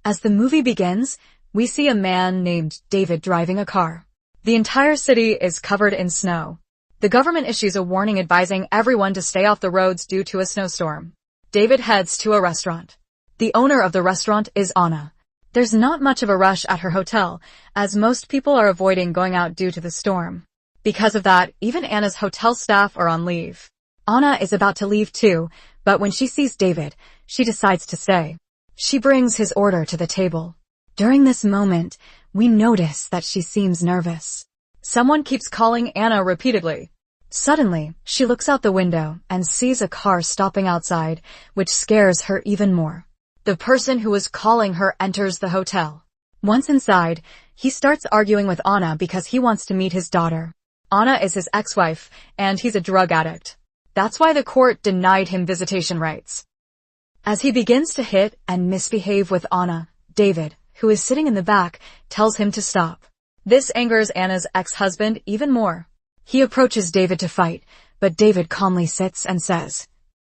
As the movie begins, we see a man named David driving a car. The entire city is covered in snow. The government issues a warning advising everyone to stay off the roads due to a snowstorm. David heads to a restaurant. The owner of the restaurant is Anna. There's not much of a rush at her hotel, as most people are avoiding going out due to the storm. Because of that, even Anna's hotel staff are on leave. Anna is about to leave too, but when she sees David, she decides to stay. She brings his order to the table. During this moment, we notice that she seems nervous. Someone keeps calling Anna repeatedly. Suddenly, she looks out the window and sees a car stopping outside, which scares her even more. The person who was calling her enters the hotel. Once inside, he starts arguing with Anna because he wants to meet his daughter. Anna is his ex-wife, and he's a drug addict. That's why the court denied him visitation rights. As he begins to hit and misbehave with Anna, David, who is sitting in the back, tells him to stop. This angers Anna's ex-husband even more. He approaches David to fight, but David calmly sits and says,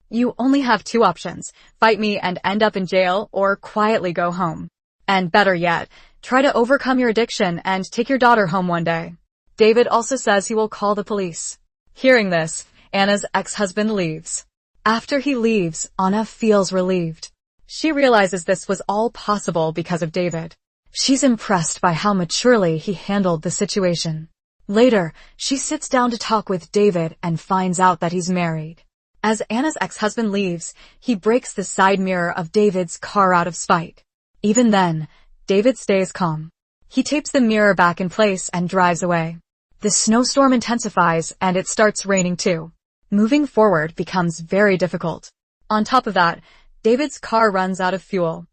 "You only have two options, fight me and end up in jail, or quietly go home. And better yet, try to overcome your addiction and take your daughter home one day." David also says he will call the police. Hearing this, Anna's ex-husband leaves. After he leaves, Anna feels relieved. She realizes this was all possible because of David. She's impressed by how maturely he handled the situation. Later, she sits down to talk with David and finds out that he's married. As Anna's ex-husband leaves, he breaks the side mirror of David's car out of spite. Even then, David stays calm. He tapes the mirror back in place and drives away. The snowstorm intensifies and it starts raining too. Moving forward becomes very difficult. On top of that, David's car runs out of fuel.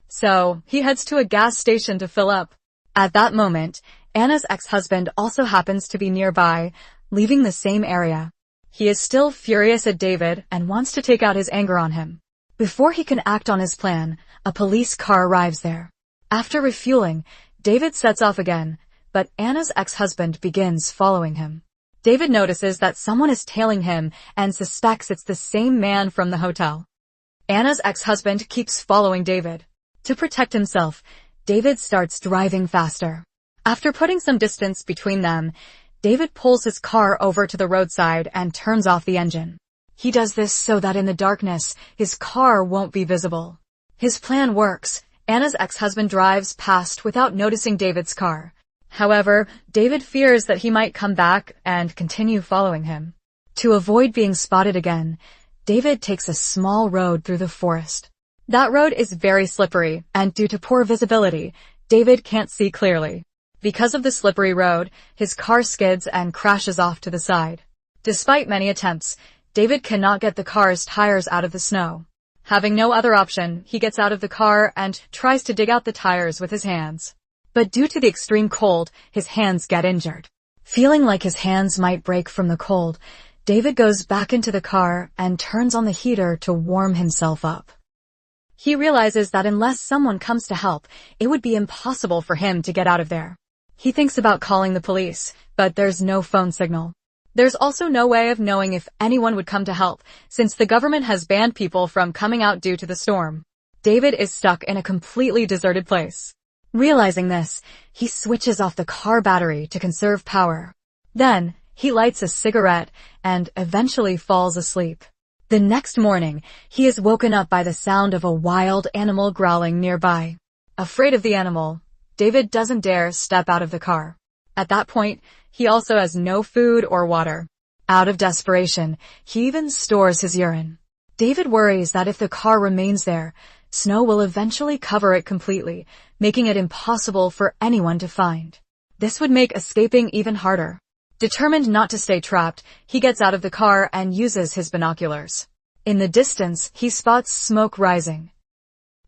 So, he heads to a gas station to fill up. At that moment, Anna's ex-husband also happens to be nearby, leaving the same area. He is still furious at David and wants to take out his anger on him. Before he can act on his plan, a police car arrives there. After refueling, David sets off again, but Anna's ex-husband begins following him. David notices that someone is tailing him and suspects it's the same man from the hotel. Anna's ex-husband keeps following David. To protect himself, David starts driving faster. After putting some distance between them, David pulls his car over to the roadside and turns off the engine. He does this so that in the darkness, his car won't be visible. His plan works. Anna's ex-husband drives past without noticing David's car. However, David fears that he might come back and continue following him. To avoid being spotted again, David takes a small road through the forest. That road is very slippery, and due to poor visibility, David can't see clearly. Because of the slippery road, his car skids and crashes off to the side. Despite many attempts, David cannot get the car's tires out of the snow. Having no other option, he gets out of the car and tries to dig out the tires with his hands. But due to the extreme cold, his hands get injured. Feeling like his hands might break from the cold, David goes back into the car and turns on the heater to warm himself up. He realizes that unless someone comes to help, it would be impossible for him to get out of there. He thinks about calling the police, but there's no phone signal. There's also no way of knowing if anyone would come to help, since the government has banned people from coming out due to the storm. David is stuck in a completely deserted place. Realizing this, he switches off the car battery to conserve power. Then, he lights a cigarette and eventually falls asleep. The next morning, he is woken up by the sound of a wild animal growling nearby. Afraid of the animal, David doesn't dare step out of the car. At that point, he also has no food or water. Out of desperation, he even stores his urine. David worries that if the car remains there, snow will eventually cover it completely, making it impossible for anyone to find. This would make escaping even harder. Determined not to stay trapped, he gets out of the car and uses his binoculars. In the distance, he spots smoke rising.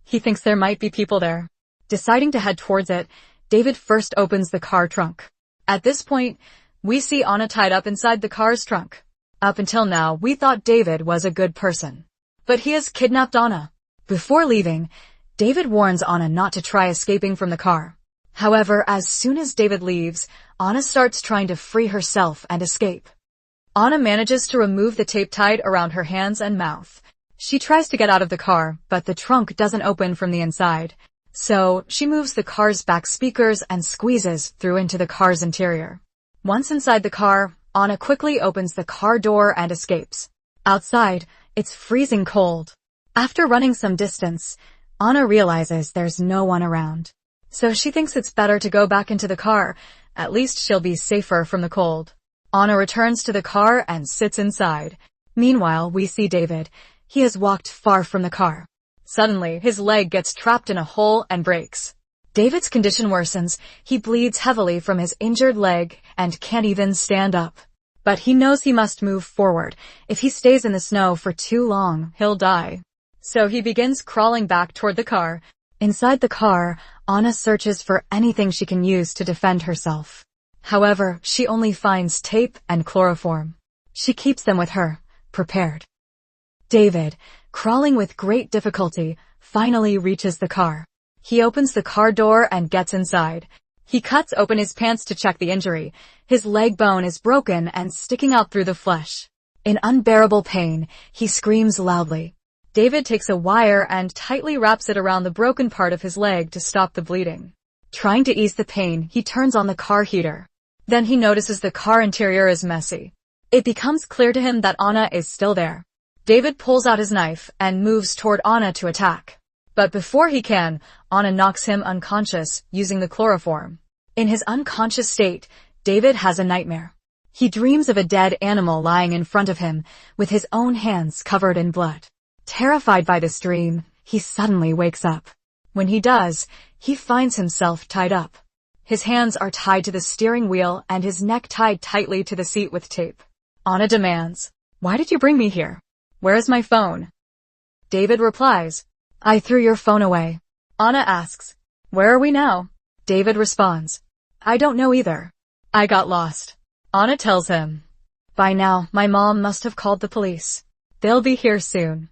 He thinks there might be people there. Deciding to head towards it, David first opens the car trunk. At this point, we see Anna tied up inside the car's trunk. Up until now, we thought David was a good person. But he has kidnapped Anna. Before leaving, David warns Anna not to try escaping from the car. However, as soon as David leaves, Anna starts trying to free herself and escape. Anna manages to remove the tape tied around her hands and mouth. She tries to get out of the car, but the trunk doesn't open from the inside. So she moves the car's back speakers and squeezes through into the car's interior. Once inside the car, Anna quickly opens the car door and escapes. Outside, it's freezing cold. After running some distance, Anna realizes there's no one around. So she thinks it's better to go back into the car. At least she'll be safer from the cold. Anna returns to the car and sits inside. Meanwhile, we see David. He has walked far from the car. Suddenly, his leg gets trapped in a hole and breaks. David's condition worsens. He bleeds heavily from his injured leg and can't even stand up. But he knows he must move forward. If he stays in the snow for too long, he'll die. So he begins crawling back toward the car. Inside the car, Anna searches for anything she can use to defend herself. However, she only finds tape and chloroform. She keeps them with her, prepared. David, crawling with great difficulty, finally reaches the car. He opens the car door and gets inside. He cuts open his pants to check the injury. His leg bone is broken and sticking out through the flesh. In unbearable pain, he screams loudly. David takes a wire and tightly wraps it around the broken part of his leg to stop the bleeding. Trying to ease the pain, he turns on the car heater. Then he notices the car interior is messy. It becomes clear to him that Anna is still there. David pulls out his knife and moves toward Anna to attack. But before he can, Anna knocks him unconscious using the chloroform. In his unconscious state, David has a nightmare. He dreams of a dead animal lying in front of him, with his own hands covered in blood. Terrified by this dream, he suddenly wakes up. When he does, he finds himself tied up. His hands are tied to the steering wheel and his neck tied tightly to the seat with tape. Anna demands, "Why did you bring me here? Where is my phone?" David replies, "I threw your phone away." Anna asks, "Where are we now?" David responds, "I don't know either. I got lost." Anna tells him, "By now, my mom must have called the police. They'll be here soon."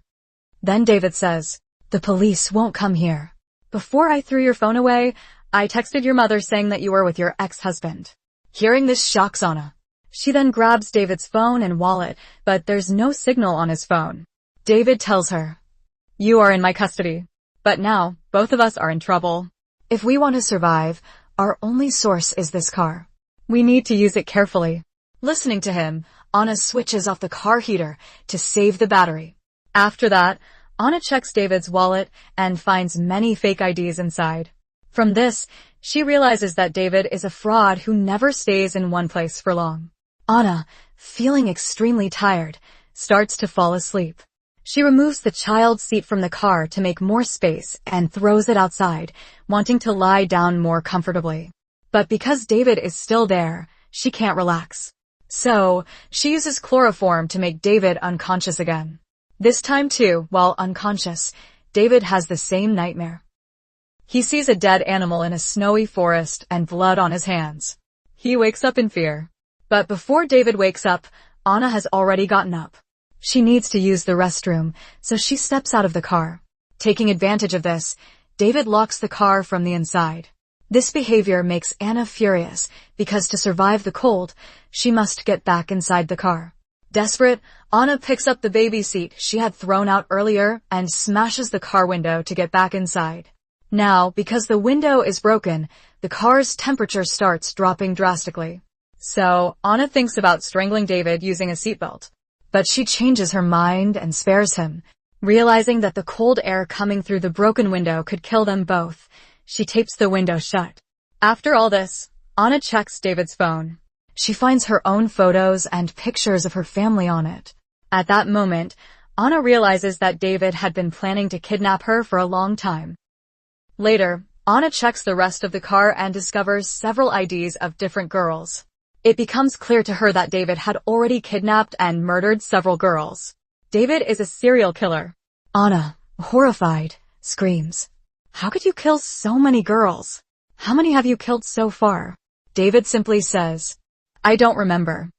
Then David says, "The police won't come here. Before I threw your phone away, I texted your mother saying that you were with your ex-husband." Hearing this shocks Anna. She then grabs David's phone and wallet, but there's no signal on his phone. David tells her, "You are in my custody. But now, both of us are in trouble. If we want to survive, our only source is this car. We need to use it carefully." Listening to him, Anna switches off the car heater to save the battery. After that, Anna checks David's wallet and finds many fake IDs inside. From this, she realizes that David is a fraud who never stays in one place for long. Anna, feeling extremely tired, starts to fall asleep. She removes the child's seat from the car to make more space and throws it outside, wanting to lie down more comfortably. But because David is still there, she can't relax. So, she uses chloroform to make David unconscious again. This time too, while unconscious, David has the same nightmare. He sees a dead animal in a snowy forest and blood on his hands. He wakes up in fear. But before David wakes up, Anna has already gotten up. She needs to use the restroom, so she steps out of the car. Taking advantage of this, David locks the car from the inside. This behavior makes Anna furious because to survive the cold, she must get back inside the car. Desperate, Anna picks up the baby seat she had thrown out earlier and smashes the car window to get back inside. Now, because the window is broken, the car's temperature starts dropping drastically. So, Anna thinks about strangling David using a seatbelt. But she changes her mind and spares him. Realizing that the cold air coming through the broken window could kill them both, she tapes the window shut. After all this, Anna checks David's phone. She finds her own photos and pictures of her family on it. At that moment, Anna realizes that David had been planning to kidnap her for a long time. Later, Anna checks the rest of the car and discovers several IDs of different girls. It becomes clear to her that David had already kidnapped and murdered several girls. David is a serial killer. Anna, horrified, screams, "How could you kill so many girls? How many have you killed so far?" David simply says, "I don't remember."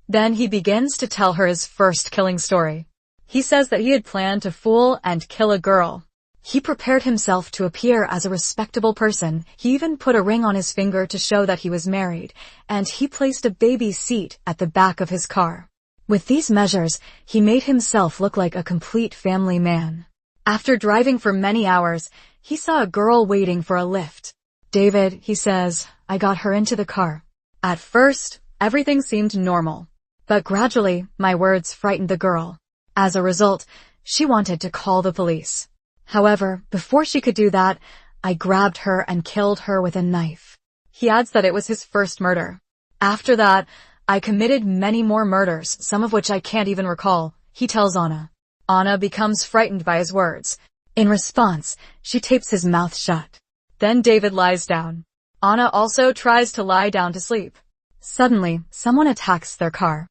Then he begins to tell her his first killing story. He says that he had planned to fool and kill a girl. He prepared himself to appear as a respectable person. He even put a ring on his finger to show that he was married, and he placed a baby seat at the back of his car. With these measures, he made himself look like a complete family man. After driving for many hours, he saw a girl waiting for a lift. David, he says, I got her into the car. At first, everything seemed normal. But gradually, my words frightened the girl. As a result, she wanted to call the police. However, before she could do that, I grabbed her and killed her with a knife. He adds that it was his first murder. After that, I committed many more murders, some of which I can't even recall, he tells Anna. Anna becomes frightened by his words. In response, she tapes his mouth shut. Then David lies down. Anna also tries to lie down to sleep. Suddenly, someone attacks their car.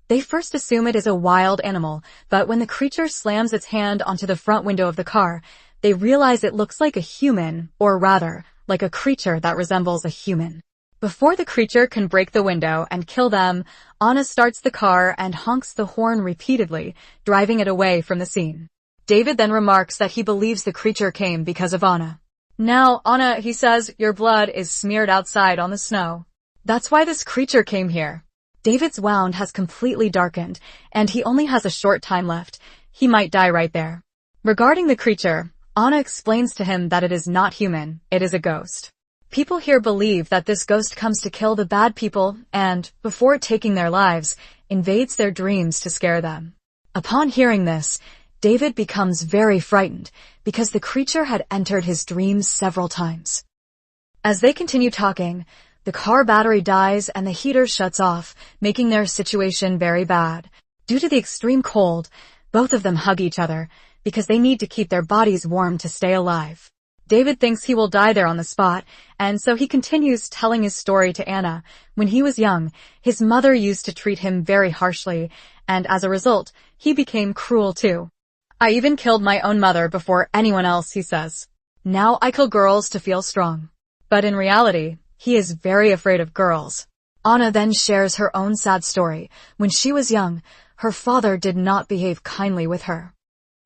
They first assume it is a wild animal, but when the creature slams its hand onto the front window of the car, they realize it looks like a human, or rather, like a creature that resembles a human. Before the creature can break the window and kill them, Anna starts the car and honks the horn repeatedly, driving it away from the scene. David then remarks that he believes the creature came because of Anna. Now, Anna, he says, your blood is smeared outside on the snow. That's why this creature came here. David's wound has completely darkened, and he only has a short time left. He might die right there. Regarding the creature, Anna explains to him that it is not human, it is a ghost. People here believe that this ghost comes to kill the bad people and, before taking their lives, invades their dreams to scare them. Upon hearing this, David becomes very frightened because the creature had entered his dreams several times. As they continue talking, the car battery dies and the heater shuts off, making their situation very bad. Due to the extreme cold, both of them hug each other because they need to keep their bodies warm to stay alive. David thinks he will die there on the spot, and so he continues telling his story to Anna. When he was young, his mother used to treat him very harshly, and as a result, he became cruel too. I even killed my own mother before anyone else, he says. Now I kill girls to feel strong. But in reality, he is very afraid of girls. Anna then shares her own sad story. When she was young, her father did not behave kindly with her.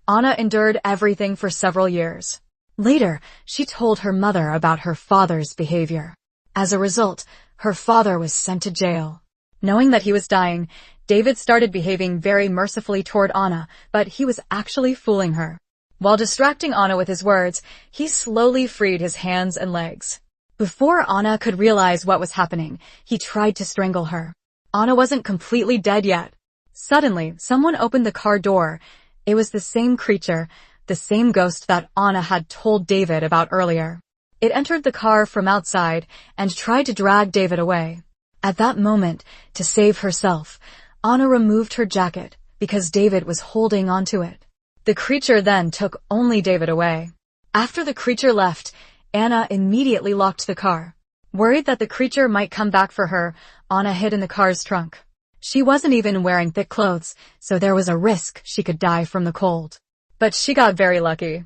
Anna endured everything for several years. Later, she told her mother about her father's behavior. As a result, her father was sent to jail. Knowing that he was dying, David started behaving very mercifully toward Anna, but he was actually fooling her. While distracting Anna with his words, he slowly freed his hands and legs. Before Anna could realize what was happening, he tried to strangle her. Anna wasn't completely dead yet. Suddenly, someone opened the car door. It was the same creature, the same ghost that Anna had told David about earlier. It entered the car from outside and tried to drag David away. At that moment, to save herself, Anna removed her jacket because David was holding onto it. The creature then took only David away. After the creature left, Anna immediately locked the car. Worried that the creature might come back for her, Anna hid in the car's trunk. She wasn't even wearing thick clothes, so there was a risk she could die from the cold. But she got very lucky.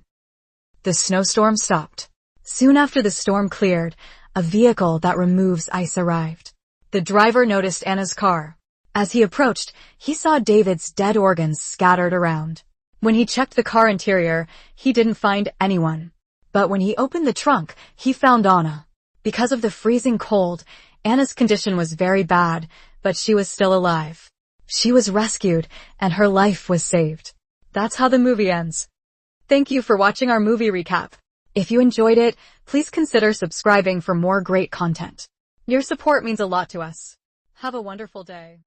The snowstorm stopped. Soon after the storm cleared, a vehicle that removes ice arrived. The driver noticed Anna's car. As he approached, he saw David's dead organs scattered around. When he checked the car interior, he didn't find anyone. But when he opened the trunk, he found Anna. Because of the freezing cold, Anna's condition was very bad, but she was still alive. She was rescued, and her life was saved. That's how the movie ends. Thank you for watching our movie recap. If you enjoyed it, please consider subscribing for more great content. Your support means a lot to us. Have a wonderful day.